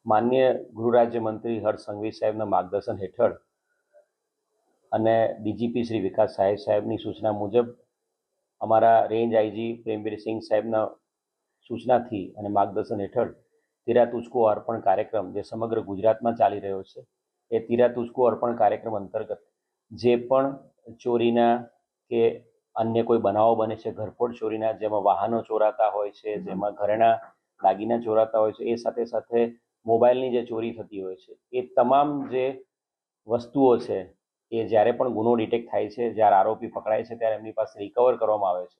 માનનીય ગૃહ રાજ્યમંત્રી હર્ષ સંઘવી સાહેબના માર્ગદર્શન હેઠળ અને ડીજીપી શ્રી વિકાસ સાહેબની સૂચના મુજબ અમારા રેન્જ આઈજી પ્રેમવીરસિંહ સાહેબના સૂચનાથી અને માર્ગદર્શન હેઠળ તીરા તુજકો અર્પણ કાર્યક્રમ જે સમગ્ર ગુજરાતમાં ચાલી રહ્યો છે એ તીરા તુજકો અર્પણ કાર્યક્રમ અંતર્ગત જે પણ ચોરીના કે અન્ય કોઈ બનાવો બને છે, ઘરફોડ ચોરીના, જેમાં વાહનો ચોરાતા હોય છે, જેમાં ઘરેણા દાગીના ચોરાતા હોય છે, એ સાથે સાથે મોબાઈલની જે ચોરી થતી હોય છે, એ તમામ જે વસ્તુઓ છે એ જ્યારે પણ ગુનો ડિટેક્ટ થાય છે, જ્યારે આરોપી પકડાય છે ત્યારે એમની પાસે રિકવર કરવામાં આવે છે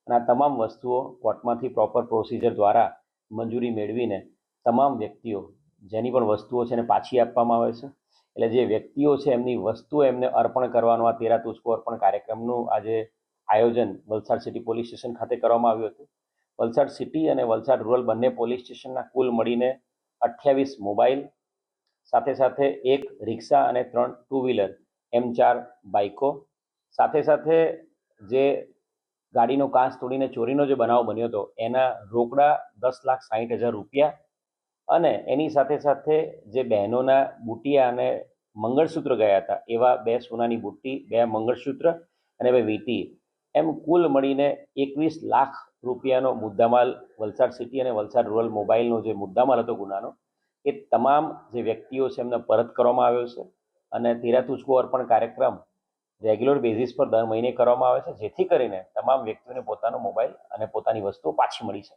અને આ તમામ વસ્તુઓ કોર્ટમાંથી પ્રોપર પ્રોસિજર દ્વારા મંજૂરી મેળવીને તમામ વ્યક્તિઓ જેની પણ વસ્તુઓ છે એને પાછી આપવામાં આવે છે. એટલે જે વ્યક્તિઓ છે એમની વસ્તુઓ એમને અર્પણ કરવાનું આ તીરા તુજકો અર્પણ કાર્યક્રમનું આજે આયોજન વલસાડ સિટી પોલીસ સ્ટેશન ખાતે કરવામાં આવ્યું હતું. વલસાડ સિટી અને વલસાડ રૂરલ બંને પોલીસ સ્ટેશનના કુલ મળીને 28 મોબાઈલ, સાથે સાથે 1 રિક્ષા અને 3 ટુ વ્હીલર, એમ 4 બાઇકો, સાથે સાથે જે ગાડીનો કાચ તોડીને ચોરીનો જે બનાવ બન્યો હતો એના રોકડા 10,60,000 રૂપિયા અને એની સાથે સાથે જે બહેનોના બુટિયા અને મંગળસૂત્ર ગયા હતા એવા 2 સોનાની બુટ્ટી, 2 મંગળસૂત્ર અને 2 વીંટી, એમ કુલ મળીને 21 લાખ રૂપિયાનો મુદ્દામાલ વલસાડ સિટી અને વલસાડ રૂરલ મોબાઈલનો જે મુદ્દામાલ હતો ગુનાનો, એ તમામ જે વ્યક્તિઓ છે એમને પરત કરવામાં આવ્યો છે અને તીરા તુજકો અર્પણ કાર્યક્રમ રેગ્યુલર બેઝિસ પર દર મહિને કરવામાં આવે છે, જેથી કરીને તમામ વ્યક્તિઓને પોતાનો મોબાઈલ અને પોતાની વસ્તુઓ પાછી મળી શકે.